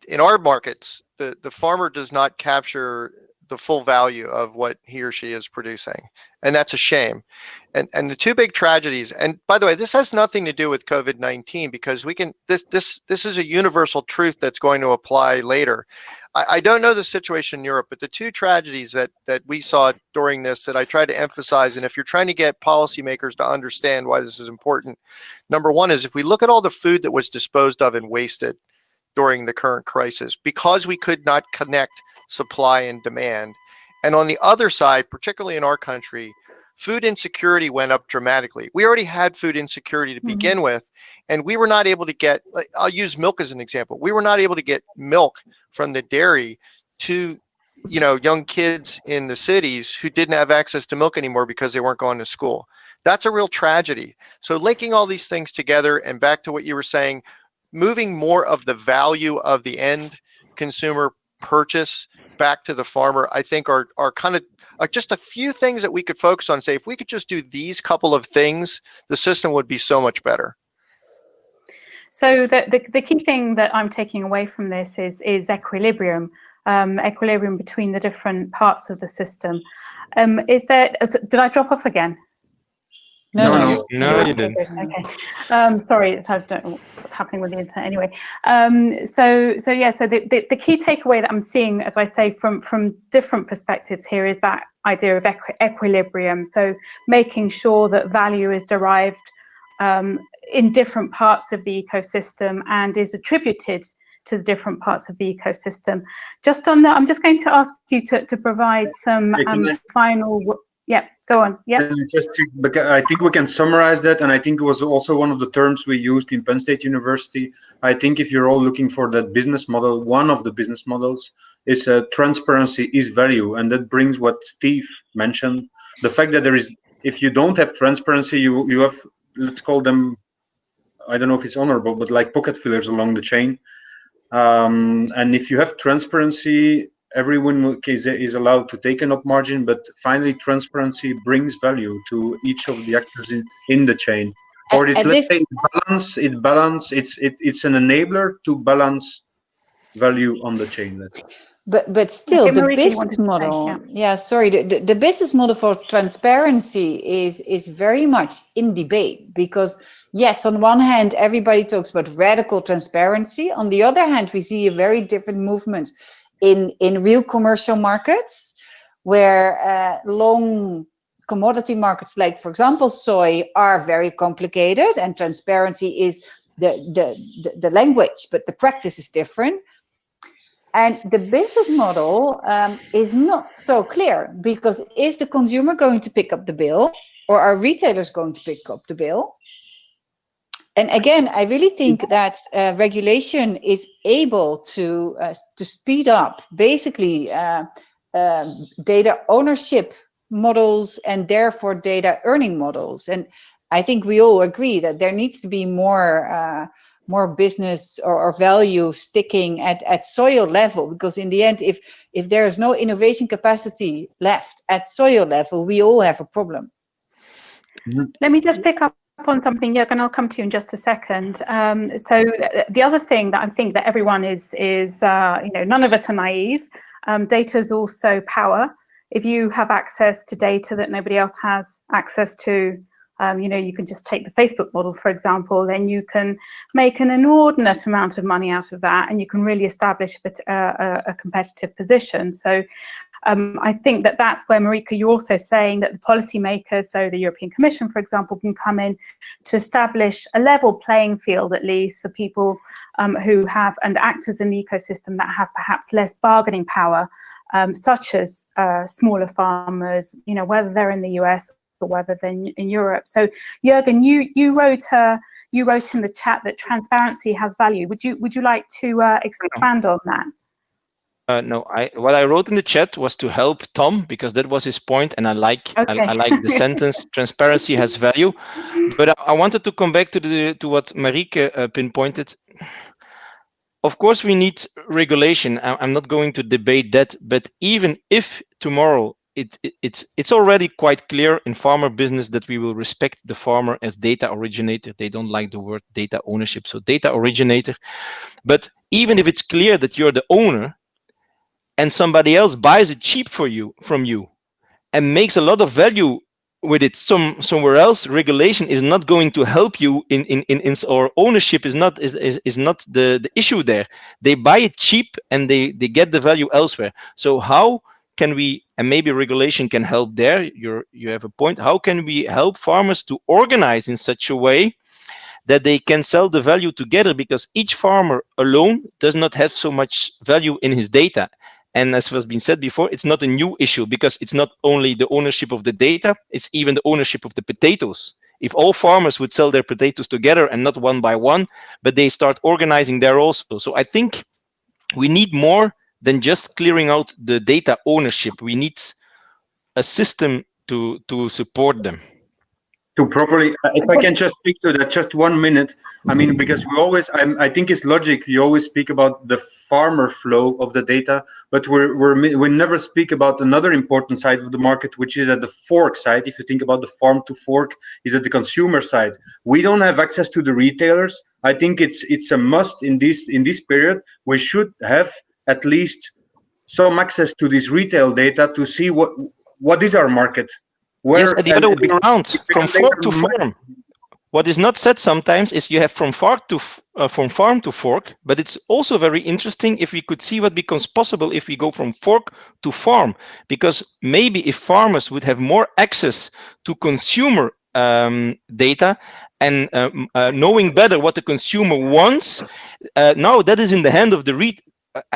in our markets, the farmer does not capture the full value of what he or she is producing, and that's a shame. And the two big tragedies. And by the way, this has nothing to do with COVID-19, because this is a universal truth that's going to apply later. I don't know the situation in Europe, but the two tragedies that we saw during this that I tried to emphasize, and if you're trying to get policymakers to understand why this is important, number one is, if we look at all the food that was disposed of and wasted during the current crisis, because we could not connect supply and demand. And on the other side, particularly in our country, food insecurity went up dramatically. We already had food insecurity to begin with, and we were not able to get, I'll use milk as an example. We were not able to get milk from the dairy to, young kids in the cities who didn't have access to milk anymore because they weren't going to school. That's a real tragedy. So linking all these things together, and back to what you were saying, moving more of the value of the end consumer purchase back to the farmer, I think are kind of just a few things that we could focus on. Say, if we could just do these couple of things, the system would be so much better. So the key thing that I'm taking away from this is equilibrium, equilibrium between the different parts of the system. Did I drop off again? No, you didn't. Okay. Sorry, I don't know what's happening with the internet anyway. So the key takeaway that I'm seeing, as I say, from different perspectives here, is that idea of equilibrium. So making sure that value is derived in different parts of the ecosystem and is attributed to the different parts of the ecosystem. Just on that, I'm just going to ask you to provide some final. Yeah, go on. Yeah. I think we can summarize that, and I think it was also one of the terms we used in Penn State University. I think if you're all looking for that business model, one of the business models is transparency is value, and that brings what Steve mentioned: the fact that if you don't have transparency, you have, let's call them, I don't know if it's honorable, but like pocket fillers along the chain. And if you have transparency, everyone is allowed to take an up margin, but finally transparency brings value to each of the actors in the chain. Or it's an enabler to balance value on the chain. But still, the business model, the business model for transparency is very much in debate, because yes, on one hand, everybody talks about radical transparency. On the other hand, we see a very different movement in real commercial markets, where long commodity markets, like for example soy, are very complicated, and transparency is the language, but the practice is different. And the business model is not so clear, because is the consumer going to pick up the bill, or are retailers going to pick up the bill? And again, I really think that regulation is able to speed up basically data ownership models, and therefore data earning models. And I think we all agree that there needs to be more business or value sticking at soil level, because in the end, if there is no innovation capacity left at soil level, we all have a problem. Let me just pick up on something, Jörg, and I'll come to you in just a second. So the other thing that I think that everyone is none of us are naive. Data is also power. If you have access to data that nobody else has access to, you can just take the Facebook model, for example, then you can make an inordinate amount of money out of that, and you can really establish a competitive position. So I think that that's where, Marika, you're also saying that the policymakers, so the European Commission, for example, can come in to establish a level playing field, at least, for people who have, and actors in the ecosystem that have perhaps less bargaining power, such as smaller farmers, you know, whether they're in the US or whether they're in Europe. So, Jürgen, you wrote in the chat that transparency has value. Would you like to expand on that? No, what I wrote in the chat was to help Tom, because that was his point, and I like the sentence. Transparency has value, but I wanted to come back to what Marieke pinpointed. Of course, we need regulation. I'm not going to debate that, but even if tomorrow it's already quite clear in farmer business that we will respect the farmer as data originator. They don't like the word data ownership, so data originator. But even if it's clear that you're the owner, and somebody else buys it cheap from you and makes a lot of value with it somewhere else, regulation is not going to help you in or ownership is not the issue there. They buy it cheap and they get the value elsewhere. So how can we, and maybe regulation can help there, you have a point, how can we help farmers to organize in such a way that they can sell the value together, because each farmer alone does not have so much value in his data. And as was been said before, it's not a new issue, because it's not only the ownership of the data, it's even the ownership of the potatoes. If all farmers would sell their potatoes together and not one by one, but they start organizing there also. So I think we need more than just clearing out the data ownership. We need a system to support them. To properly, if I can just speak to that, just 1 minute. I mean, because we always, I think it's logic. You always speak about the farmer flow of the data, but we never speak about another important side of the market, which is at the fork side. If you think about the farm to fork, is at the consumer side. We don't have access to the retailers. I think it's a must in this period. We should have at least some access to this retail data to see what is our market. Yes, and the other way around, from fork to farm. What is not said sometimes is you have from farm to fork, but it's also very interesting if we could see what becomes possible if we go from fork to farm, because maybe if farmers would have more access to consumer data and knowing better what the consumer wants, now that is in the hand of the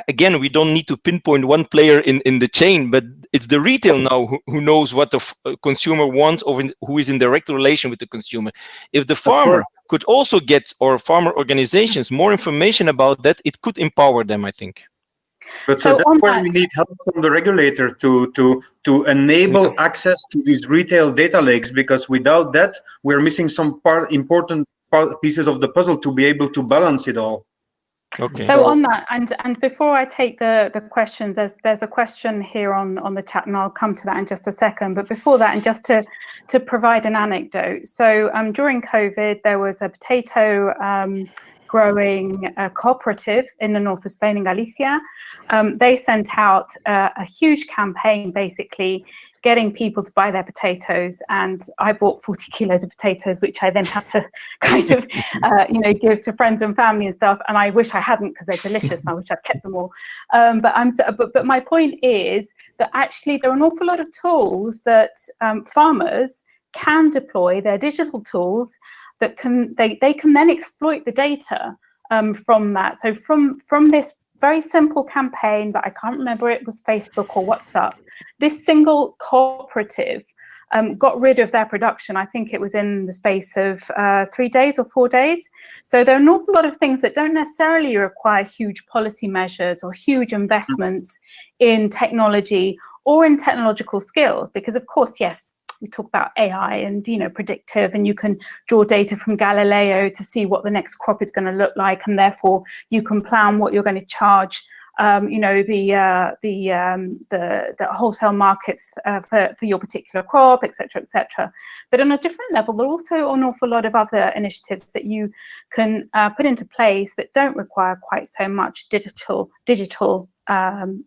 again, we don't need to pinpoint one player in the chain, but it's the retail now who knows what the consumer wants, or who is in direct relation with the consumer. If the farmer could also get, or farmer organizations, more information about that, it could empower them, I think. But so that's where we need help from the regulator to enable access to these retail data lakes, because without that, we're missing some important pieces of the puzzle to be able to balance it all. Okay. So on that, and before I take the questions, there's a question here on the chat, and I'll come to that in just a second. But before that, and just to provide an anecdote, so during COVID, there was a potato growing cooperative in the north of Spain, in Galicia. They sent out a huge campaign, basically getting people to buy their potatoes, and I bought 40 kilos of potatoes, which I then had to kind of, give to friends and family and stuff. And I wish I hadn't, because they're delicious. I wish I'd kept them all. But my point is that actually there are an awful lot of tools that farmers can deploy, their digital tools that they can then exploit the data from that. So from this very simple campaign that I can't remember, it was Facebook or WhatsApp, this single cooperative got rid of their production. I think it was in the space of 3 days or 4 days. So there are an awful lot of things that don't necessarily require huge policy measures or huge investments in technology or in technological skills, because of course, yes, we talk about AI and predictive, and you can draw data from Galileo to see what the next crop is going to look like, and therefore you can plan what you're going to charge the wholesale markets for your particular crop, etc., etc. But on a different level, there are also an awful lot of other initiatives that you can put into place that don't require quite so much digital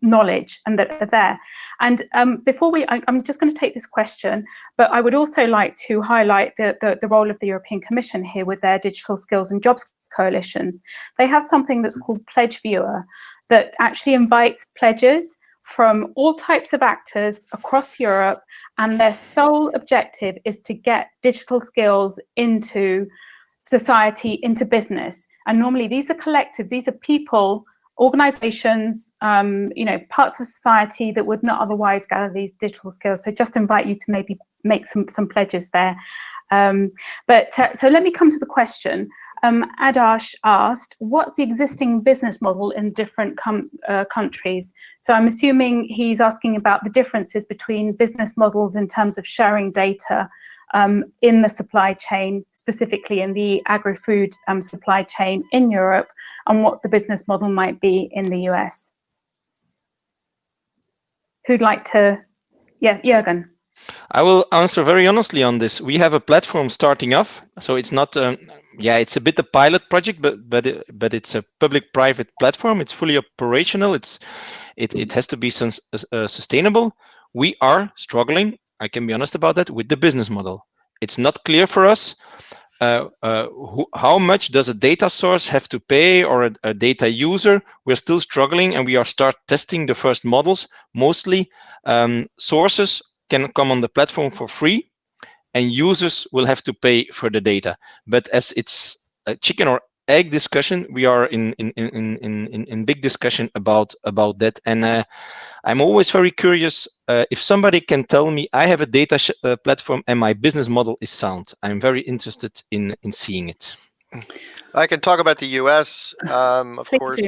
knowledge, and that are there. And before I'm just going to take this question, but I would also like to highlight the role of the European Commission here with their digital skills and jobs coalitions. They have something that's called Pledge Viewer, that actually invites pledges from all types of actors across Europe, and their sole objective is to get digital skills into society, into business. And normally these are collectives, these are people, organizations, parts of society that would not otherwise gather these digital skills. So just invite you to maybe make some pledges there. So let me come to the question. Adarsh asked, what's the existing business model in different countries? So I'm assuming he's asking about the differences between business models in terms of sharing data in the supply chain, specifically in the agri-food supply chain in Europe, and what the business model might be in the US. Who'd like to? Yes, Jürgen. I will answer very honestly on this. We have a platform starting off, so it's not, it's a bit a pilot project, but it's a public-private platform. It's fully operational. It has to be sustainable. We are struggling, I can be honest about that, with the business model. It's not clear for us how much does a data source have to pay, or a data user. We're still struggling, and we are start testing the first models. Mostly sources can come on the platform for free, and users will have to pay for the data. But as it's a chicken or egg discussion, we are in big discussion about that. And I'm always very curious if somebody can tell me I have a data platform and my business model is sound. I'm very interested in seeing it. I can talk about the US. Of course,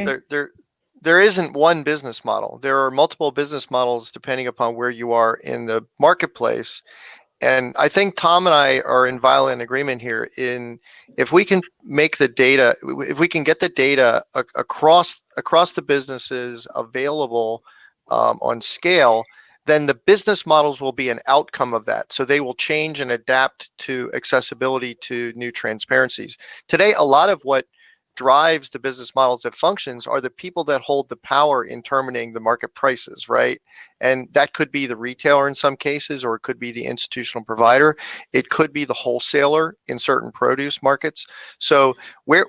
there isn't one business model. There are multiple business models depending upon where you are in the marketplace. And I think Tom and I are in violent agreement here in if we can make the data, if we can get the data across the businesses available on scale, then the business models will be an outcome of that. So they will change and adapt to accessibility to new transparencies. Today, a lot of what drives the business models that functions are the people that hold the power in determining the market prices, right? And that could be the retailer in some cases, or it could be the institutional provider. It could be the wholesaler in certain produce markets. So where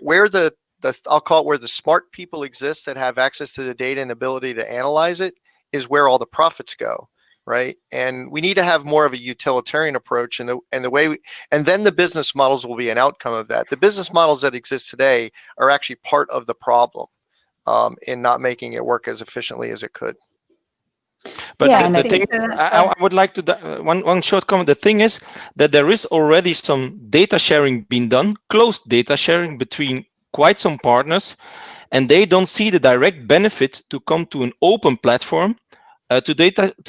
I'll call it where the smart people exist that have access to the data and ability to analyze it is where all the profits go, right? And we need to have more of a utilitarian approach, and then the business models will be an outcome of that. The business models that exist today are actually part of the problem in not making it work as efficiently as it could. But the thing, I would like to one short comment. The thing is that there is already some data sharing being done, closed data sharing between quite some partners, and they don't see the direct benefit to come to an open platform to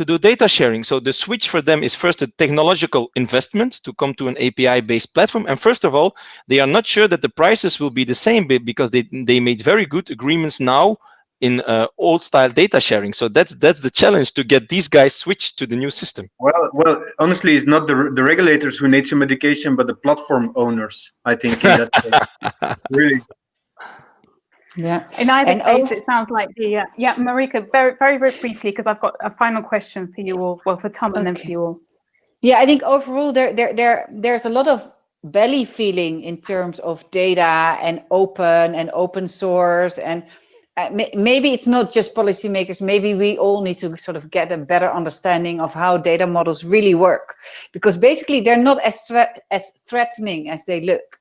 do data sharing. So the switch for them is first a technological investment to come to an API-based platform. And first of all, they are not sure that the prices will be the same because they made very good agreements now in old style data sharing. So that's the challenge, to get these guys switched to the new system. Well, honestly, it's not the regulators who need some education, but the platform owners, I think, in that case. Really. Yeah. In either case, it sounds like Marika, very, very, very briefly, because I've got a final question for you all. Well, for Tom and then for you all. Yeah, I think overall there's a lot of belly feeling in terms of data and open source, and maybe it's not just policymakers. Maybe we all need to sort of get a better understanding of how data models really work, because basically they're not as threatening as they look.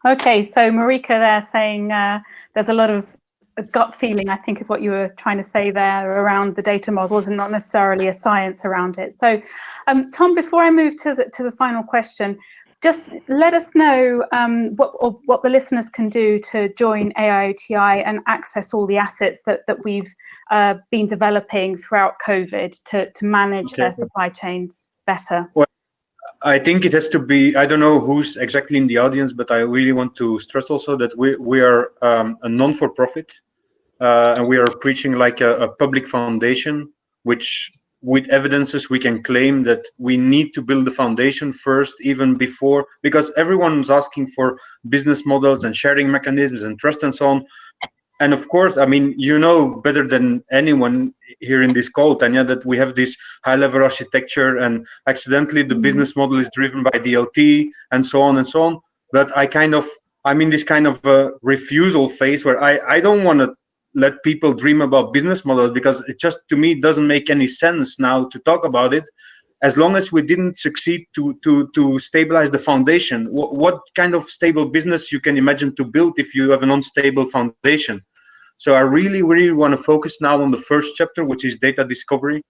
Okay, so Marika there saying there's a lot of gut feeling, I think is what you were trying to say there, around the data models and not necessarily a science around it. So Tom, before I move to the final question, just let us know what the listeners can do to join AIOTI and access all the assets that we've been developing throughout COVID to manage their supply chains better. Well, I think it has to be, I don't know who's exactly in the audience, but I really want to stress also that we are a non-for-profit, and we are preaching like a public foundation, which with evidences we can claim that we need to build the foundation first, even before, because everyone's asking for business models and sharing mechanisms and trust and so on. And of course, I mean, you know better than anyone here in this call, Tanya, that we have this high-level architecture, and accidentally the business model is driven by DLT and so on and so on. But I'm in this kind of refusal phase where I don't want to let people dream about business models, because it just, to me, doesn't make any sense now to talk about it as long as we didn't succeed to stabilize the foundation. What kind of stable business you can imagine to build if you have an unstable foundation? So I really want to focus now on the first chapter, which is data discovery.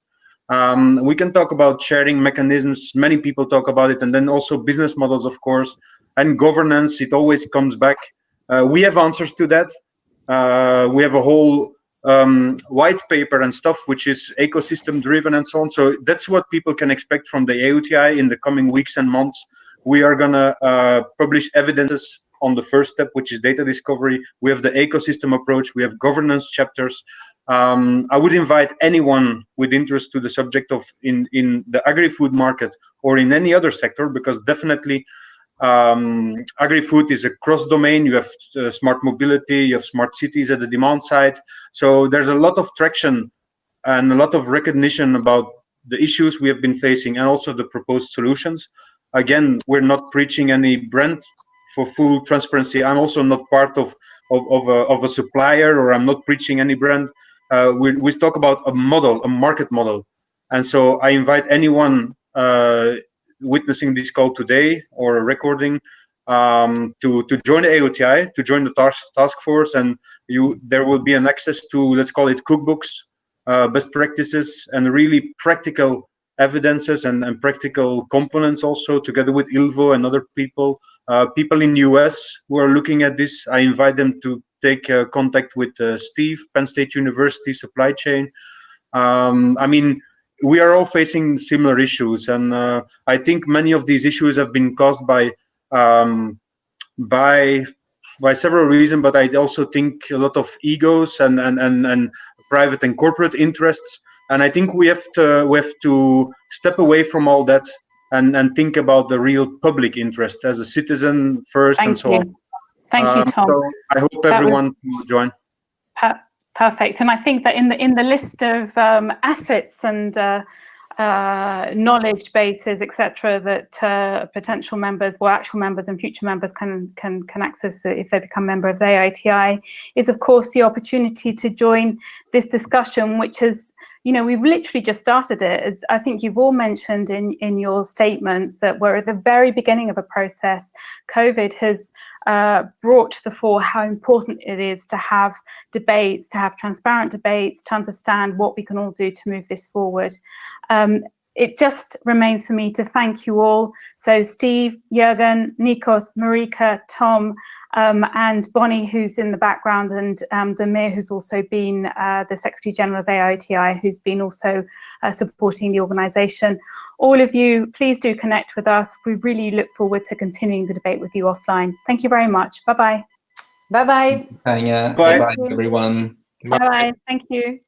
We can talk about sharing mechanisms. Many people talk about it, and then also business models, of course, and governance. It always comes back. We have answers to that. We have a whole white paper and stuff, which is ecosystem driven and so on. So that's what people can expect from the AIOTI in the coming weeks and months. We are going to publish evidences on the first step, which is data discovery. We have the ecosystem approach. We have governance chapters. I would invite anyone with interest to the subject of in the agri-food market or in any other sector, because definitely agri-food is a cross-domain. You have smart mobility, you have smart cities at the demand side. So there's a lot of traction and a lot of recognition about the issues we have been facing and also the proposed solutions. Again, we're not preaching any brand for full transparency. I'm also not part of a supplier, or I'm not preaching any brand. We talk about a model, a market model. And so I invite anyone witnessing this call today or a recording to join the AIOTI, to join the task force, and there will be an access to, let's call it, cookbooks, best practices, and really practical evidences and practical components also, together with Ilvo and other people. People in US who are looking at this, I invite them to take contact with Steve, Penn State University supply chain. I mean, we are all facing similar issues, and I think many of these issues have been caused by several reasons, but I also think a lot of egos and private and corporate interests. And I think we have to step away from all that and think about the real public interest as a citizen first. Thank and so you. on. Thank you, Tom. So I hope everyone will join. Perfect. And I think that in the list of assets and knowledge bases, etc., that potential members, or actual members and future members can access if they become member of the AIOTI, is of course the opportunity to join this discussion, which is, you know, we've literally just started it. As I think you've all mentioned in your statements, that we're at the very beginning of a process. COVID has brought to the fore how important it is to have debates, to have transparent debates, to understand what we can all do to move this forward. It just remains for me to thank you all. So Steve, Jürgen, Nikos, Marika, Tom, and Bonnie, who's in the background, and Damir, who's also been the Secretary General of AIOTI, who's been also supporting the organisation. All of you, please do connect with us. We really look forward to continuing the debate with you offline. Thank you very much. Bye-bye. Bye-bye. Bye, Bye. everyone. Bye-bye. Thank you.